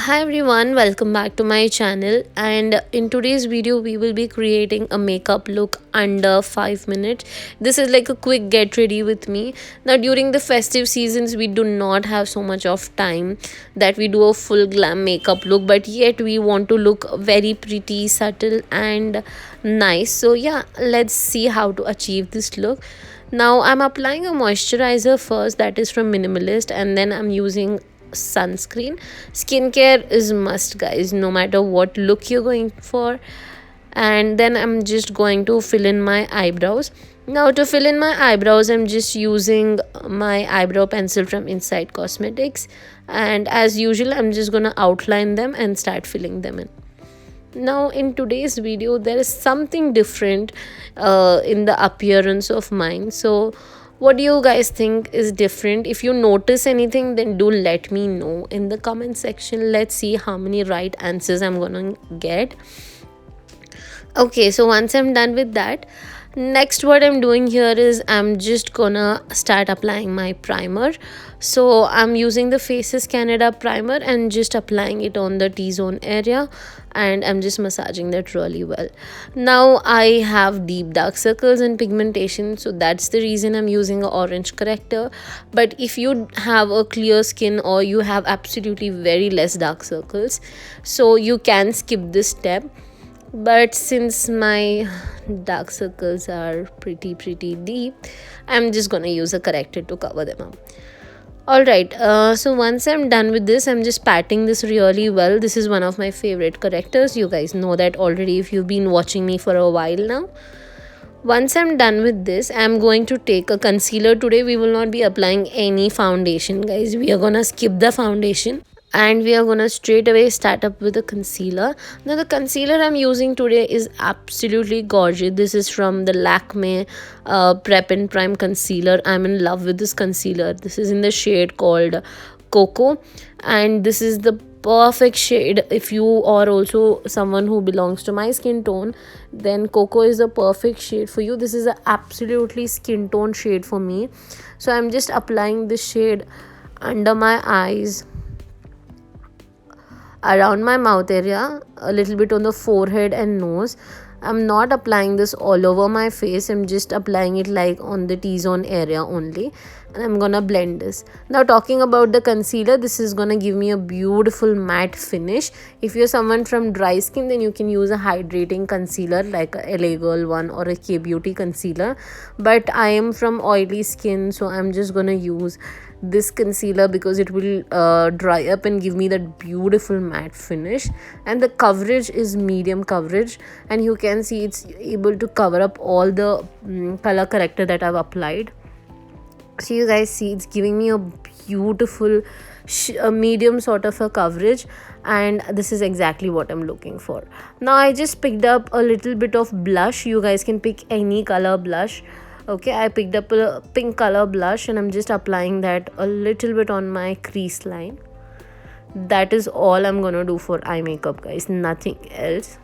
Hi everyone, welcome back to my channel. And in today's video we will be creating a makeup look under 5 minutes. This is like a quick get ready with me. Now during the festive seasons we do not have so much of time that we do a full glam makeup look, but yet we want to look very pretty, subtle and nice. So yeah, let's see how to achieve this look. Now I'm applying a moisturizer first, that is from Minimalist, and then I'm using sunscreen. Skincare is must, guys, no matter what look you're going for. And then I'm just going to fill in my eyebrows. Now to fill in my eyebrows, I'm just using my eyebrow pencil from Inside Cosmetics, and as usual I'm just gonna outline them and start filling them in. Now in today's video there is something different in the appearance of mine. So what do you guys think is different? If you notice anything, then do let me know in the comment section. Let's see how many right answers I'm gonna get. Okay, so once I'm done with that, next what I'm doing here is I'm just gonna start applying my primer. So I'm using the Faces Canada primer and just applying it on the T-zone area, and I'm just massaging that really well. Now I have deep dark circles and pigmentation, so that's the reason I'm using an orange corrector. But if you have a clear skin or you have absolutely very less dark circles, so you can skip this step. But since my dark circles are pretty deep, I'm just gonna use a corrector to cover them up. Alright, so once I'm done with this, I'm just patting this really well. This is one of my favorite correctors. You guys know that already if you've been watching me for a while now. Once I'm done with this, I'm going to take a concealer. Today we will not be applying any foundation, guys. We are gonna skip the foundation and we are gonna straight away start up with a concealer. Now the concealer I'm using today is absolutely gorgeous. This is from the Lakme Prep and Prime concealer. I'm in love with this concealer. This is in the shade called Cocoa, and this is the perfect shade if you are also someone who belongs to my skin tone. Then Cocoa is the perfect shade for you. This is a absolutely skin tone shade for me. So I'm just applying this shade under my eyes, around my mouth area, a little bit on the forehead and nose. I'm not applying this all over my face. I'm just applying it like on the T-zone area only. And I'm gonna blend this. Now talking about the concealer, this is gonna give me a beautiful matte finish. If you're someone from dry skin, then you can use a hydrating concealer like a LA Girl one or a K-Beauty concealer. But I am from oily skin, so I'm just gonna use this concealer because it will dry up and give me that beautiful matte finish. And the coverage is medium coverage, and you can see it's able to cover up all the color corrector that I've applied. So you guys see it's giving me a beautiful a medium sort of a coverage, and this is exactly what I'm looking for. Now I just picked up a little bit of blush. You guys can pick any color blush. Okay, I picked up a pink color blush and I'm just applying that a little bit on my crease line. That is all I'm gonna do for eye makeup, guys, nothing else.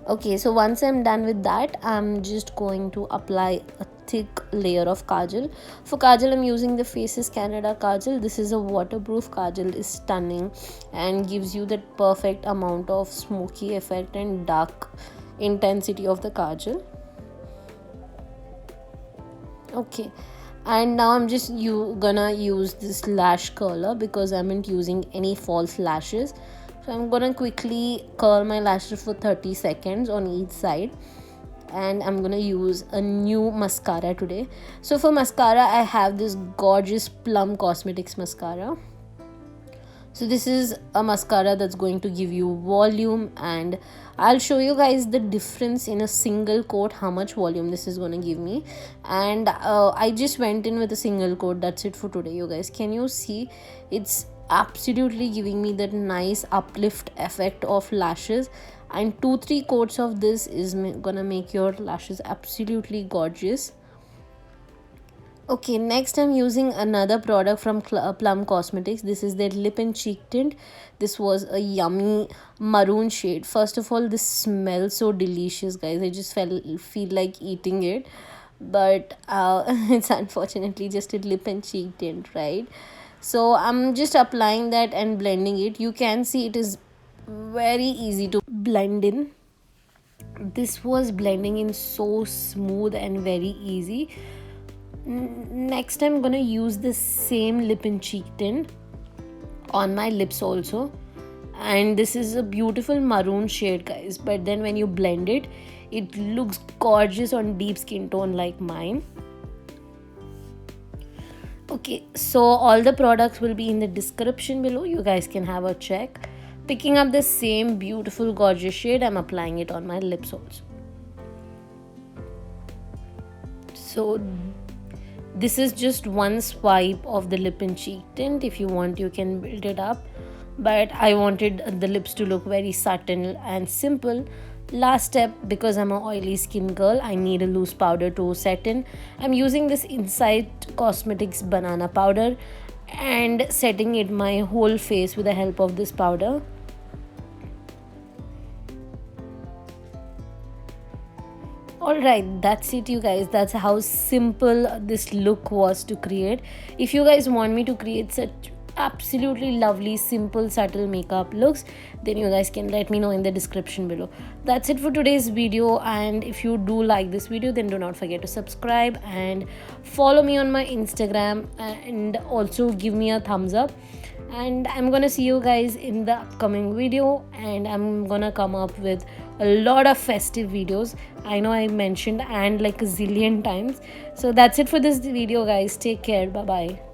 Okay, so once I'm done with that, I'm just going to apply a thick layer of kajal. For kajal, I'm using the Faces Canada kajal. This is a waterproof kajal, is stunning and gives you that perfect amount of smoky effect and dark intensity of the kajal. Okay, and now I'm just gonna use this lash curler because I'm not using any false lashes. So I'm gonna quickly curl my lashes for 30 seconds on each side, and I'm gonna use a new mascara today. So for mascara, I have this gorgeous Plum Cosmetics mascara. So this is a mascara that's going to give you volume, and I'll show you guys the difference in a single coat, how much volume this is going to give me. And I just went in with a single coat. That's it for today, you guys. Can you see? It's absolutely giving me that nice uplift effect of lashes, and 2-3 coats of this is gonna make your lashes absolutely gorgeous. Okay, next I'm using another product from Plum Cosmetics. This is their lip and cheek tint. This was a yummy maroon shade. First of all, this smells so delicious, guys. I just feel like eating it, but it's unfortunately just a lip and cheek tint, right? So I'm just applying that and blending it. You can see it is very easy to blend in. This was blending in so smooth and very easy. Next I'm gonna use the same lip and cheek tint on my lips also, and this is a beautiful maroon shade, guys, but then when you blend it, it looks gorgeous on deep skin tone like mine. Okay, so all the products will be in the description below, you guys can have a check. Picking up the same beautiful gorgeous shade, I'm applying it on my lips also. So this is just one swipe of the lip and cheek tint. If you want, you can build it up, but I wanted the lips to look very subtle and simple. Last step, because I'm an oily skin girl, I need a loose powder to set in. I'm using this Insight Cosmetics banana powder and setting it my whole face with the help of this powder. Alright, that's it, you guys. That's how simple this look was to create. If you guys want me to create such absolutely lovely, simple, subtle makeup looks, then you guys can let me know in the description below. That's it for today's video, and if you do like this video, then do not forget to subscribe and follow me on my Instagram, and also give me a thumbs up. And I'm gonna see you guys in the upcoming video, and I'm gonna come up with a lot of festive videos. I know I mentioned and like a zillion times. So that's it for this video, guys. Take care. Bye bye.